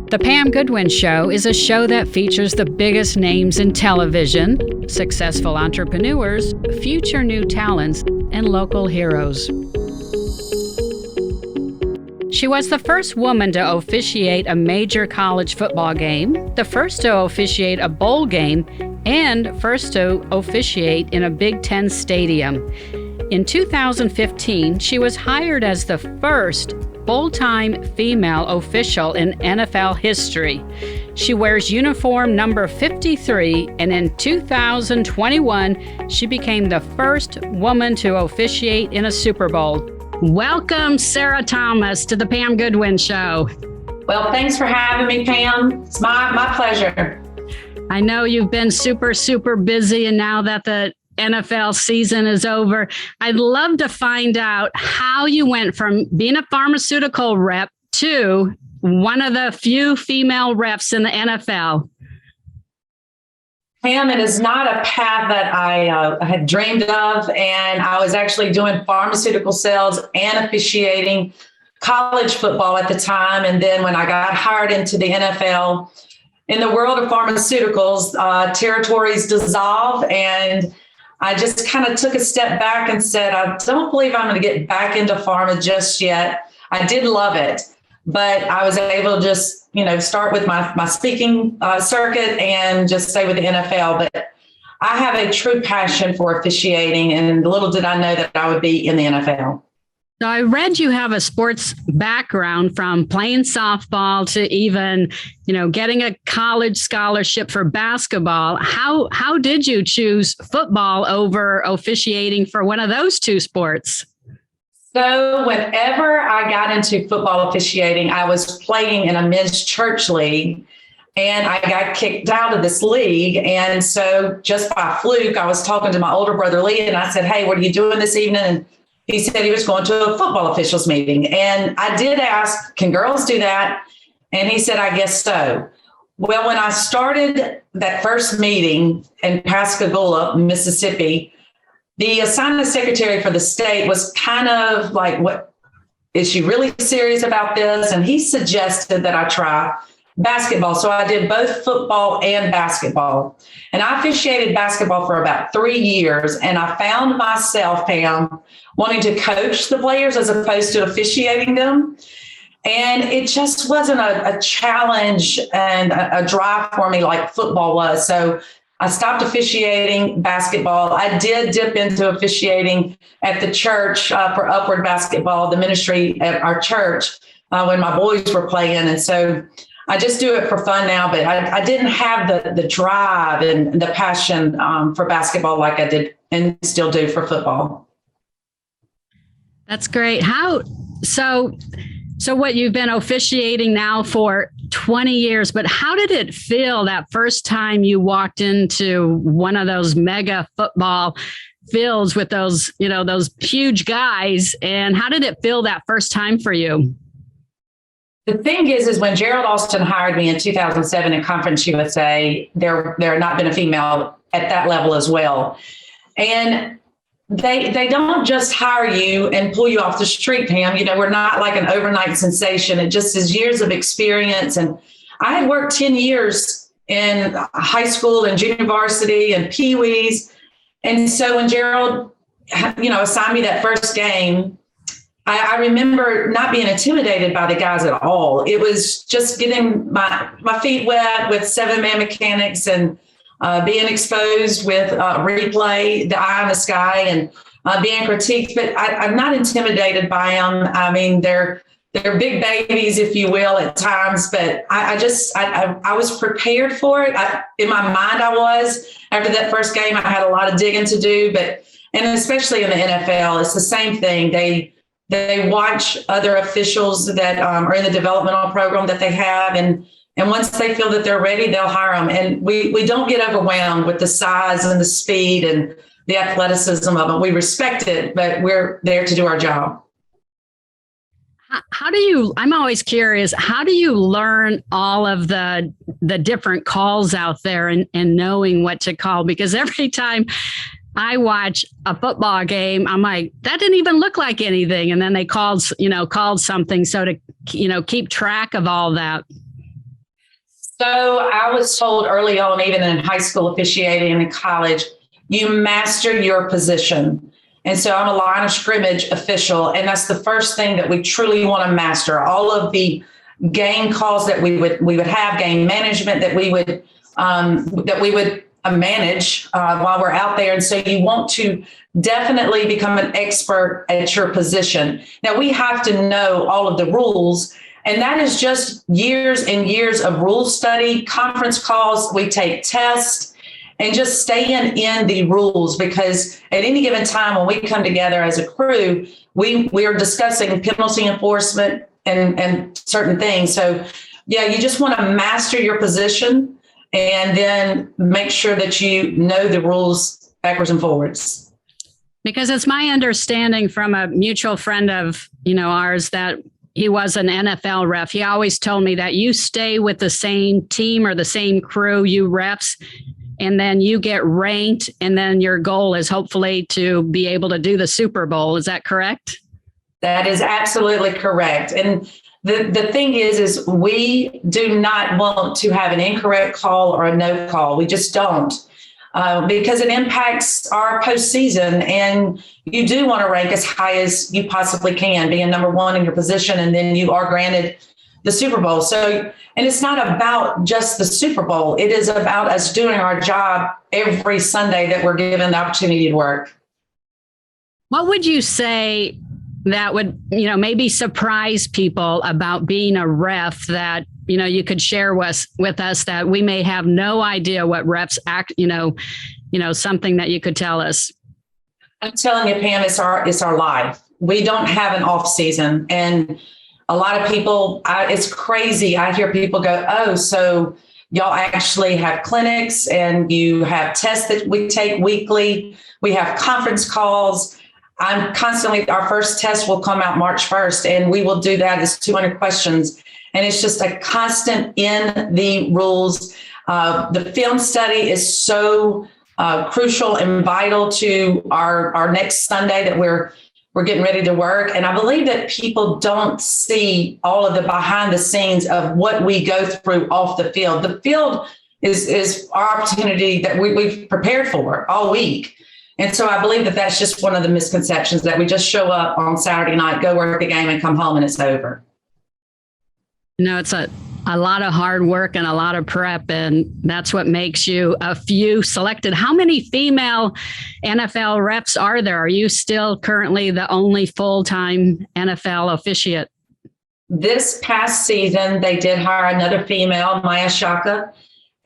The Pam Goodwin Show is a show that features the biggest names in television, successful entrepreneurs, future new talents, and local heroes. She was the first woman to officiate a major college football game, the first to officiate a bowl game, and first to officiate in a Big Ten stadium. In 2015, she was hired as the first full-time female official in NFL history. She wears uniform number 53, and in 2021, she became the first woman to officiate in a Super Bowl. Welcome, Sarah Thomas, to the Pam Goodwin Show. Well, thanks for having me, Pam. It's my pleasure. I know you've been super busy, and now that the NFL season is over, I'd love to find out how you went from being a pharmaceutical rep to one of the few female reps in the NFL. Pam, it is not a path that I had dreamed of, and I was actually doing pharmaceutical sales and officiating college football at the time. And then when I got hired into the NFL, in the world of pharmaceuticals, territories dissolve, and I just kind of took a step back and said, I don't believe I'm going to get back into pharma just yet. I did love it, but I was able to just, start with my speaking circuit and just stay with the NFL. But I have a true passion for officiating, and little did I know that I would be in the NFL. So I read you have a sports background, from playing softball to even, getting a college scholarship for basketball. How did you choose football over officiating for one of those two sports? So whenever I got into football officiating, I was playing in a men's church league, and I got kicked out of this league. And so just by fluke, I was talking to my older brother, Lee, and I said, "Hey, what are you doing this evening?" And he said he was going to a football officials meeting. And I did ask, "Can girls do that?" And he said, "I guess so." Well, when I started that first meeting in Pascagoula, Mississippi, the assignment secretary for the state was kind of like, "What, is she really serious about this?" And he suggested that I try basketball. So I did both football and basketball. And I officiated basketball for about 3 years. And I found myself, Pam, wanting to coach the players as opposed to officiating them. And it just wasn't a challenge and a drive for me like football was. So I stopped officiating basketball. I did dip into officiating at the church for Upward Basketball, the ministry at our church, when my boys were playing. And so I just do it for fun now, but I didn't have the drive and the passion for basketball like I did and still do for football. That's great. So what, you've been officiating now for 20 years, but how did it feel that first time you walked into one of those mega football fields with those huge guys? And how did it feel that first time for you? The thing is when Gerald Austin hired me in 2007 in Conference USA, there had not been a female at that level as well. And they don't just hire you and pull you off the street, Pam. We're not like an overnight sensation. It just is years of experience. And I had worked 10 years in high school and junior varsity and peewees. And so when Gerald, assigned me that first game, I remember not being intimidated by the guys at all. It was just getting my feet wet with 7-man mechanics and being exposed with replay, the eye in the sky, and being critiqued. But I'm not intimidated by them. I mean, they're big babies, if you will, at times. But I was prepared for it. In my mind, I was. After that first game, I had a lot of digging to do. And especially in the NFL, it's the same thing. They watch other officials that are in the developmental program that they have. And once they feel that they're ready, they'll hire them. And we don't get overwhelmed with the size and the speed and the athleticism of it. We respect it, but we're there to do our job. I'm always curious, how do you learn all of the different calls out there and knowing what to call? Because every time I watch a football game, I'm like, that didn't even look like anything. And then they called something. So to, keep track of all that. So I was told early on, even in high school officiating and in college, you master your position. And so I'm a line of scrimmage official, and that's the first thing that we truly want to master. All of the game calls that we would have, game management that we would manage while we're out there. And so you want to definitely become an expert at your position. Now we have to know all of the rules. And that is just years and years of rule study, conference calls. We take tests and just staying in the rules, because at any given time when we come together as a crew, we are discussing penalty enforcement and certain things. So yeah, you just want to master your position and then make sure that you know the rules backwards and forwards. Because it's my understanding from a mutual friend of, ours, that he was an NFL ref. He always told me that you stay with the same team or the same crew, you refs, and then you get ranked, and then your goal is hopefully to be able to do the Super Bowl. Is that correct? That is absolutely correct. And the thing is we do not want to have an incorrect call or a no call. We just don't. Because it impacts our postseason, and you do want to rank as high as you possibly can, being number one in your position, and then you are granted the Super Bowl. So, and it's not about just the Super Bowl. It is about us doing our job every Sunday that we're given the opportunity to work. What would you say that would, maybe surprise people about being a ref that, you could share with us that we may have no idea what refs act, something that you could tell us? I'm telling you, Pam, it's our life. We don't have an off season. And a lot of people, it's crazy. I hear people go, oh, so y'all actually have clinics and you have tests that we take weekly. We have conference calls. I'm constantly, our first test will come out March 1st, and we will do that as 200 questions. And it's just a constant in the rules. The film study is so crucial and vital to our next Sunday that we're getting ready to work. And I believe that people don't see all of the behind the scenes of what we go through off the field. The field is our opportunity that we've prepared for all week. And so I believe that that's just one of the misconceptions, that we just show up on Saturday night, go work the game, and come home and it's over. It's a lot of hard work and a lot of prep, and that's what makes you a few selected. How many female NFL refs are there? Are you still currently the only full-time NFL officiate? This past season, they did hire another female, Maya Shaka.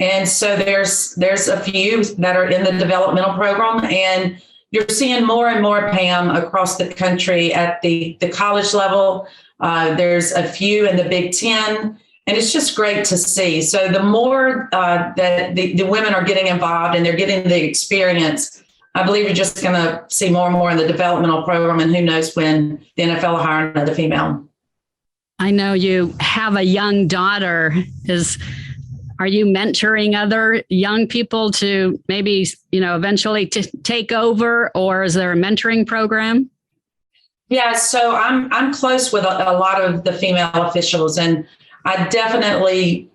And so there's a few that are in the developmental program, and you're seeing more and more, Pam, across the country at the college level. There's a few in the Big Ten, and it's just great to see. So the more that the women are getting involved and they're getting the experience, I believe you're just going to see more and more in the developmental program, and who knows when the NFL will hire another female. I know you have a young daughter. Are you mentoring other young people to maybe, eventually take over, or is there a mentoring program? Yeah, so I'm close with a lot of the female officials, and I definitely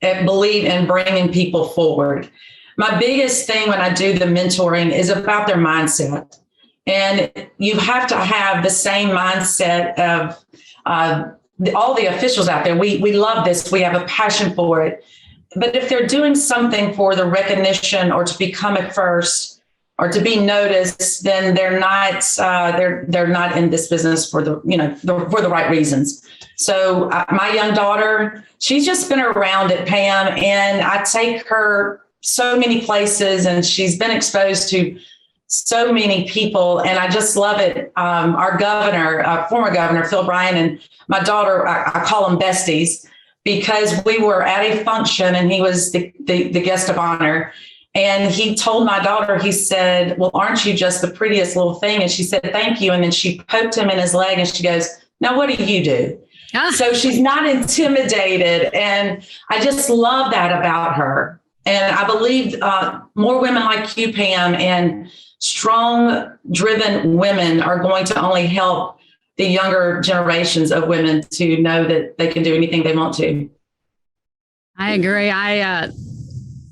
believe in bringing people forward. My biggest thing when I do the mentoring is about their mindset. And you have to have the same mindset of all the officials out there. We love this. We have a passion for it. But if they're doing something for the recognition or to become a first or to be noticed, then they're not in this business for the right reasons. So my young daughter, she's just been around it, Pam, and I take her so many places, and she's been exposed to so many people, and I just love it. Our governor, former governor, Phil Bryan, and my daughter, I call them besties, because we were at a function and he was the guest of honor. And he told my daughter, he said, well, aren't you just the prettiest little thing? And she said, thank you. And then she poked him in his leg and she goes, now, what do you do? So she's not intimidated. And I just love that about her. And I believe more women like you, Pam, and strong, driven women are going to only help the younger generations of women to know that they can do anything they want to. I agree.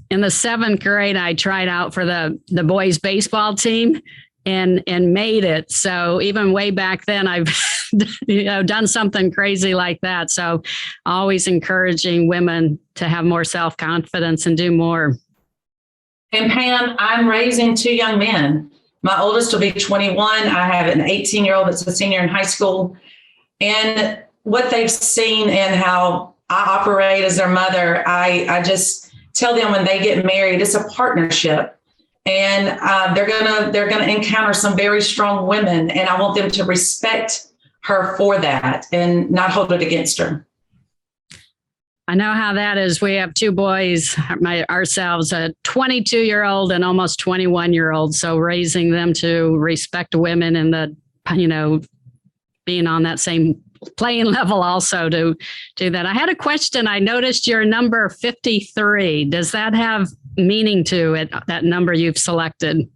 In the seventh grade, I tried out for the boys baseball team and made it. So even way back then, I've done something crazy like that. So always encouraging women to have more self-confidence and do more. And Pam, I'm raising two young men. My oldest will be 21. I have an 18-year-old that's a senior in high school. And what they've seen and how I operate as their mother, I just tell them when they get married, it's a partnership. And they're gonna encounter some very strong women. And I want them to respect her for that and not hold it against her. I know how that is. We have two boys, ourselves, a 22-year-old and almost 21-year-old. So raising them to respect women and being on that same playing level also to do that. I had a question. I noticed your number 53. Does that have meaning to it, that number you've selected?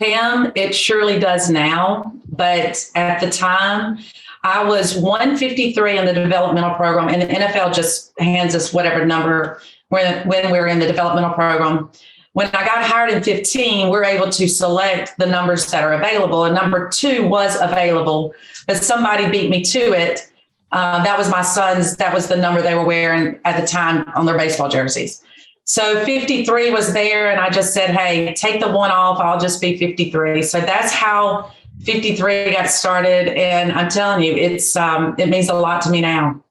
Pam, it surely does now. But at the time, I was 153 in the developmental program, and the NFL just hands us whatever number when we're in the developmental program. When I got hired in 15, we're able to select the numbers that are available, and number 2 was available, but somebody beat me to it. That was my son's. That was the number they were wearing at the time on their baseball jerseys. So 53 was there, and I just said, hey, take the 1 off. I'll just be 53. So that's how 53 got started, and I'm telling you, it means a lot to me now.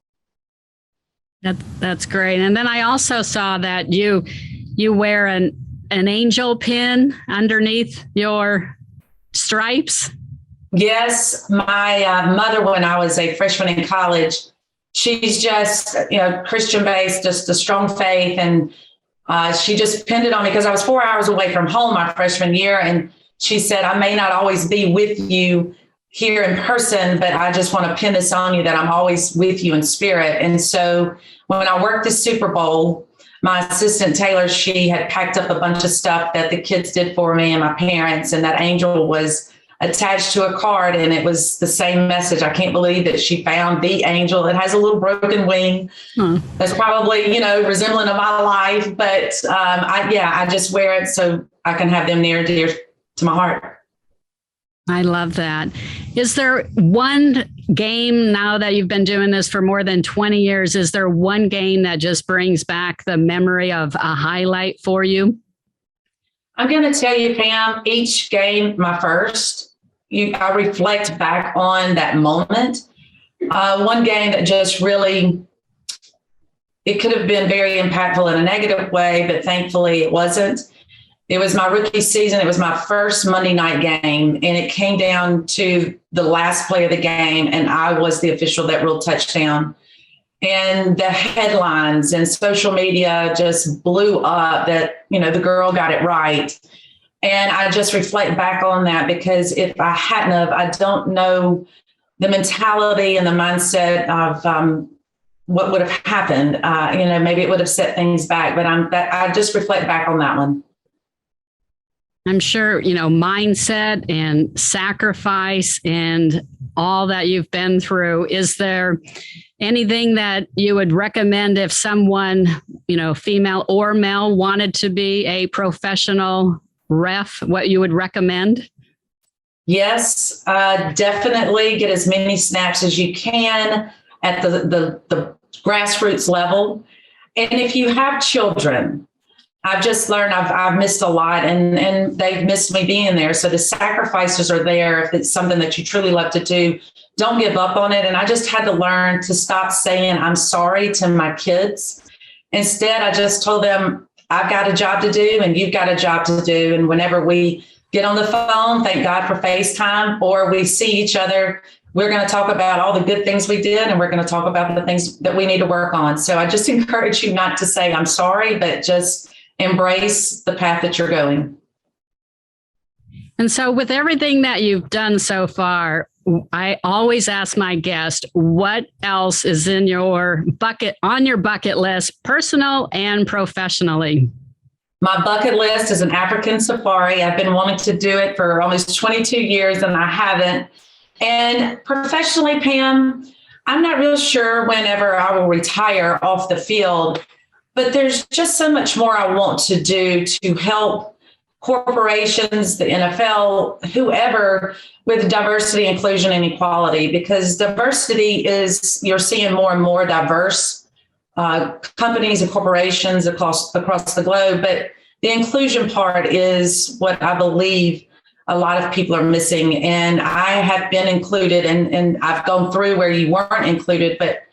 That's great. And then I also saw that you wear an angel pin underneath your stripes. Yes, my mother, when I was a freshman in college, she's just Christian based, just a strong faith, and she just pinned it on me because I was 4 hours away from home my freshman year, and she said, I may not always be with you here in person, but I just want to pin this on you that I'm always with you in spirit. And so when I worked the Super Bowl, my assistant Taylor, she had packed up a bunch of stuff that the kids did for me and my parents, and that angel was attached to a card, and it was the same message. I can't believe that she found the angel. It has a little broken wing. That's probably, resembling of my life, but I just wear it so I can have them near and dear to my heart. I love that. Is there one game, now that you've been doing this for more than 20 years, is there one game that just brings back the memory of a highlight for you? I'm going to tell you, Pam, each game, my first, I reflect back on that moment. One game that just really, it could have been very impactful in a negative way, but thankfully it wasn't. It was my rookie season. It was my first Monday night game, and it came down to the last play of the game, and I was the official that ruled touchdown. And the headlines and social media just blew up that, the girl got it right. And I just reflect back on that, because if I hadn't have, I don't know the mentality and the mindset of what would have happened. Maybe it would have set things back, but I just reflect back on that one. I'm sure, mindset and sacrifice and all that you've been through. Is there anything that you would recommend if someone, female or male, wanted to be a professional ref, what you would recommend? Yes, definitely get as many snaps as you can at the grassroots level. And if you have children, I've just learned I've missed a lot, and they've missed me being there. So the sacrifices are there. If it's something that you truly love to do, don't give up on it. And I just had to learn to stop saying I'm sorry to my kids. Instead, I just told them, I've got a job to do and you've got a job to do. And whenever we get on the phone, thank God for FaceTime, or we see each other, we're going to talk about all the good things we did, and we're going to talk about the things that we need to work on. So I just encourage you not to say I'm sorry, but just embrace the path that you're going. And so with everything that you've done so far, I always ask my guest, what else is in your bucket list, personal and professionally? My bucket list is an African safari. I've been wanting to do it for almost 22 years and I haven't. And professionally, Pam, I'm not real sure whenever I will retire off the field. but there's just so much more I want to do to help corporations, the NFL, whoever, with diversity, inclusion, and equality, because diversity is, you're seeing more and more diverse companies and corporations across the globe. But the inclusion part is what I believe a lot of people are missing. And I have been included, and I've gone through where you weren't included, but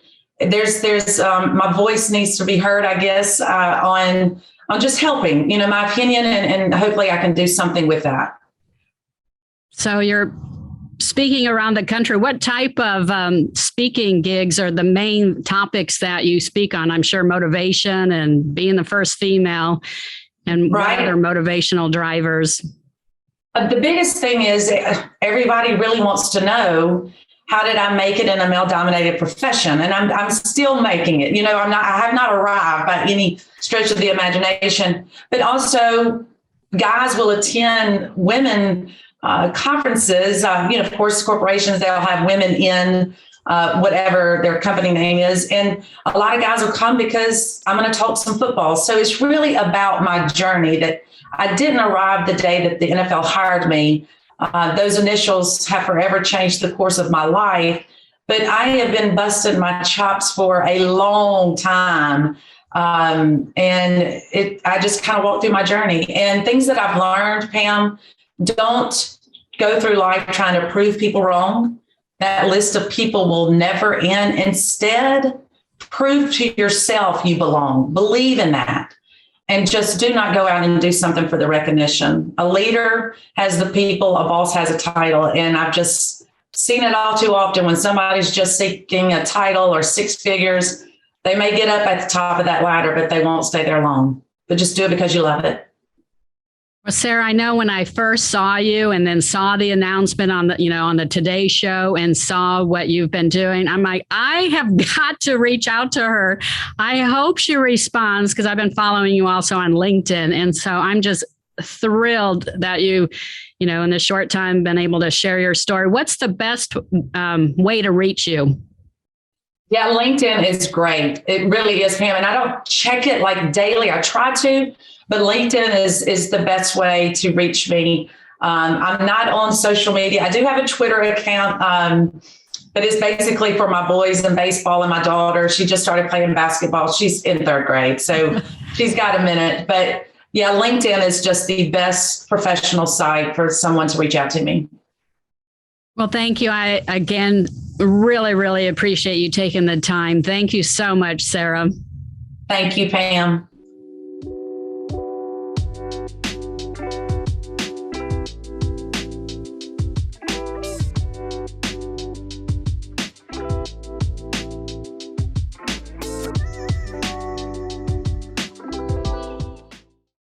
there's my voice needs to be heard, I guess, on just helping, my opinion, and hopefully I can do something with that. So you're speaking around the country. What type of speaking gigs are the main topics that you speak on? I'm sure motivation and being the first female, and right. What other motivational drivers? The biggest thing is everybody really wants to know, how did I make it in a male-dominated profession? And I'm still making it. I have not arrived by any stretch of the imagination. But also, guys will attend women conferences. Of course, corporations, they'll have women in whatever their company name is. And a lot of guys will come because I'm going to talk some football. So it's really about my journey, that I didn't arrive the day that the NFL hired me. Those initials have forever changed the course of my life, but I have been busting my chops for a long time. And I just kind of walked through my journey, and things that I've learned, Pam, don't go through life trying to prove people wrong. That list of people will never end. Instead, prove to yourself you belong. Believe in that. And just do not go out and do something for the recognition. A leader has the people, a boss has a title. And I've just seen it all too often. When somebody's just seeking a title or six figures, they may get up at the top of that ladder, but they won't stay there long. But just do it because you love it. Well, Sarah, I know when I first saw you and then saw the announcement on the Today Show and saw what you've been doing, I'm like, I have got to reach out to her. I hope she responds, because I've been following you also on LinkedIn. And so I'm just thrilled that you in this short time, been able to share your story. What's the best way to reach you? Yeah, LinkedIn is great. It really is, Pam. And I don't check it like daily. I try to, but LinkedIn is the best way to reach me. I'm not on social media. I do have a Twitter account, but it's basically for my boys in baseball, and my daughter, she just started playing basketball. She's in third grade, so she's got a minute. But yeah, LinkedIn is just the best professional site for someone to reach out to me. Well, thank you. I, again, really, really appreciate you taking the time. Thank you so much, Sarah. Thank you, Pam.